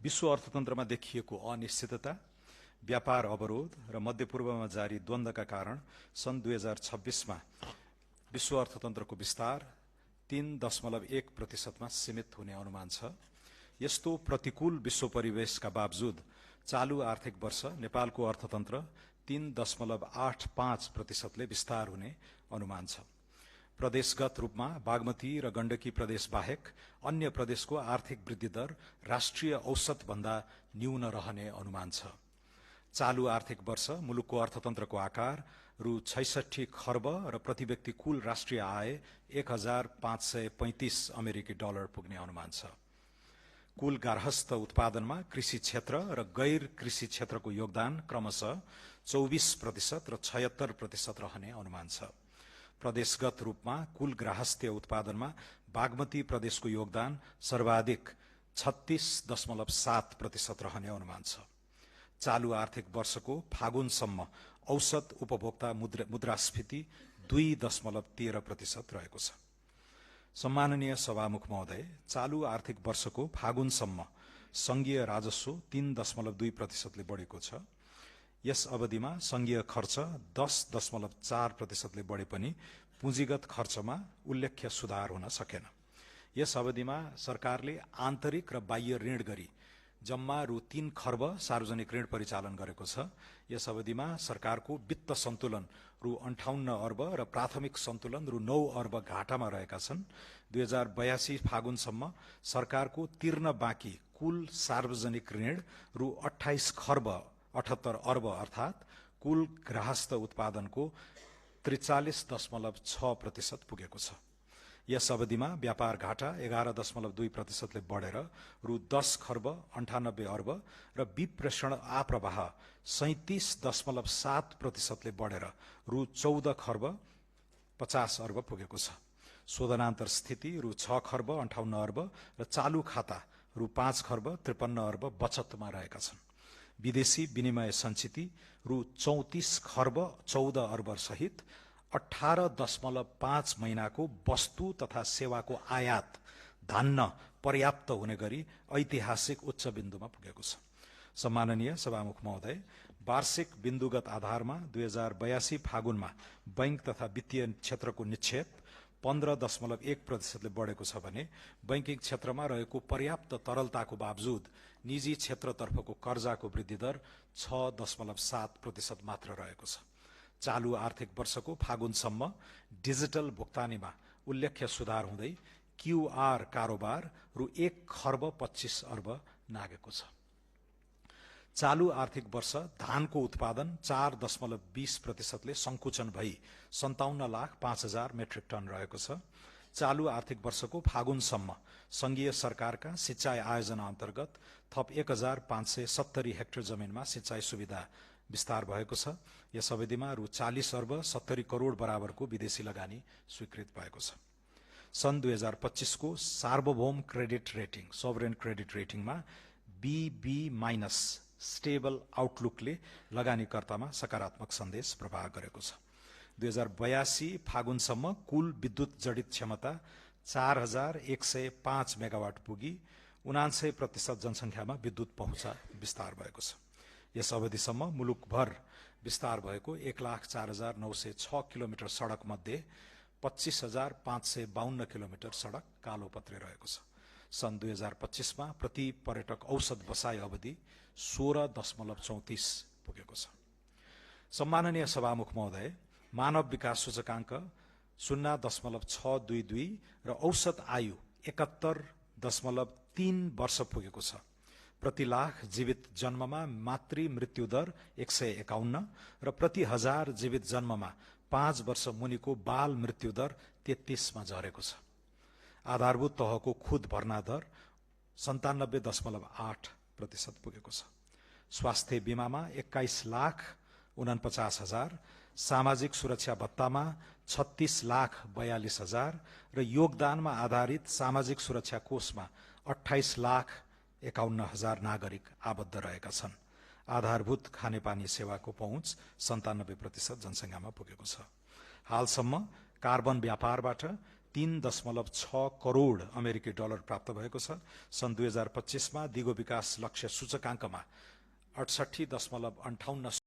विश्व अर्थतन्त्रमा देखिएको अनिश्चितता, व्यापार अवरोध र मध्यपूर्वमा जारी द्वन्द्वका कारण सन् 2026मा विश्व अर्थतन्त्रको विस्तार 3.1% सीमित हुने अनुमान छ। यस्तो प्रतिकूल विश्व परिवेशका बावजुद चालू आर्थिक वर्ष नेपालको अर्थतन्त्र 3.85% विस्तार हुने अनुमान छ। प्रदेशगत रूपमा बागमती र गण्डकी प्रदेश बाहेक अन्य प्रदेशको आर्थिक वृद्धि दर राष्ट्रिय औसत भन्दा न्यून रहने अनुमान छ। चालू आर्थिक वर्ष मुलुकको अर्थतन्त्रको आकार रु 66 खर्ब र प्रति व्यक्ति कुल राष्ट्रिय आय 1535 अमेरिकी डलर पुग्ने अनुमान छ। कुल गार्हस्थ उत्पादनमा कृषि क्षेत्र र गैर कृषि क्षेत्रको योगदान क्रमशः 24% र 76% रहने अनुमान छ। प्रदेशगत रूपमा कुल गार्हस्थ्य उत्पादनमा बागमती प्रदेशको योगदान सर्वाधिक 36.7% रहने अनुमान छ। चालू आर्थिक वर्षको फागुनसम्म औसत उपभोक्ता मुद्रास्फीति 2.13% रहेको छ। सम्माननीय सभामुख महोदय, चालू आर्थिक वर्षको फागुनसम्म संघीय राजस्व 3.2% बढेको छ। यस अवधिमा संघीय खर्च 10.4% बढे पनि पुँजीगत खर्चमा उल्लेख्य सुधार हुन सकेन। यस अवधिमा सरकारले आन्तरिक र बाह्य ऋण गरी जम्मा रु 3 खर्ब सार्वजनिक ऋण परिचालन गरेको छ। यस अवधिमा सरकारको वित्त सन्तुलन रु 58 अर्ब र प्राथमिक सन्तुलन रु 9 अर्ब घाटामा रहेका छन्। 2082 फागुनसम्म सरकारको तिर्न बाँकी कुल सार्वजनिक ऋण रु 28 खर्ब 78 अर्ब अर्थात् कुल गार्हस्थ उत्पादनको 43.6% पुगेको छ। यस अवधिमा व्यापार घाटा 11.2% बढेर रु 10 खर्ब 98 अर्ब र विप्रेषण आप्रवाह 37.7% बढेर रु 14 खर्ब 50 अर्ब पुगेको छ। शोधनान्तर स्थिति रु 6 खर्ब 58 अर्ब र चालू खाता रु 5 खर्ब 53 अर्ब बचतमा रहेका छन्। विदेशी विनिमय सञ्चिति रु 34 खर्ब 14 अर्ब सहित 18.5 महिनाको वस्तु तथा सेवाको आयात धान्न पर्याप्त हुने गरी ऐतिहासिक उच्च बिन्दुमा पुगेको छ। सम्माननीय सभामुख महोदय, वार्षिक बिन्दुगत आधारमा 2082 फागुनमा बैंक तथा वित्तीय क्षेत्रको निक्षेप 15.1% बढेको छ भने बैंकिङ क्षेत्रमा रहेको पर्याप्त तरलताको बावजुद निजी क्षेत्रतर्फको कर्जाको वृद्धि दर 6.7% मात्र रहेको छ। चालू आर्थिक वर्षको फागुनसम्म डिजिटल भुक्तानीमा उल्लेख्य सुधार हुँदै क्यूआर कारोबार रु 1 खर्ब 25 अर्ब नागेको छ। चालू आर्थिक वर्ष धानको उत्पादन 4.20% संकुचन भई 57,05,000 मेट्रिक टन रहेको छ। चालू आर्थिक वर्षको फागुनसम्म संघीय सरकारका सिंचाई आयोजना अन्तर्गत थप 1570 हेक्टर जमिनमा सिंचाई सुविधा विस्तार भएको छ। यस अवधिमा रु 40 अर्ब 70 करोड बराबरको विदेशी लगानी स्वीकृत भएको छ। सन् 2025 को सार्वभौम क्रेडिट रेटिङ सोभरेन क्रेडिट रेटिङमा BB- स्टेबल आउटलुकले लगानीकर्तामा सकारात्मक सन्देश प्रवाह गरेको छ। 2082 फागुनसम्म कुल विद्युत जडित क्षमता 4105 मेगावाट पुगी 79% जनसङ्ख्यामा विद्युत पहुँच विस्तार भएको छ। यस अवधिसम्म मुलुकभर विस्तार भएको 1,04,906 किलोमिटर सडक मध्ये 25,552 किलोमिटर सडक कालोपत्रे रहेको छ। सन् 2025 मा प्रति पर्यटक औसत बसाई अवधि 16.34 पुगेको छ। सम्माननीय सभामुख महोदय, मानव विकास सूचकाङ्क 0.622 र औसत आयु 71.3 वर्ष पुगेको छ। प्रति लाख जीवित जन्ममा मातृ मृत्यु दर 151 र प्रति हजार जीवित जन्ममा 5 वर्ष मुनिको बाल मृत्यु दर 33 मा झरेको छ। आधारभूत तहको खुद भर्ना दर 97.8% पुगेको छ। स्वास्थ्य बीमामा 21,49,000, सामाजिक सुरक्षा भत्तामा 36,42,000 र योगदानमा आधारित सामाजिक सुरक्षा कोषमा 28,51,000 नागरिक आबद्ध रहेका छन्। आधारभूत खानेपानी सेवाको पहुँच 97% जनसङ्ख्यामा पुगेको छ। हालसम्म कार्बन व्यापारबाट 3.6 करोड अमेरिकी डलर प्राप्त भएको छ। सन् 2025 मा दिगो विकास लक्ष्य सूचकाङ्कमा 68.58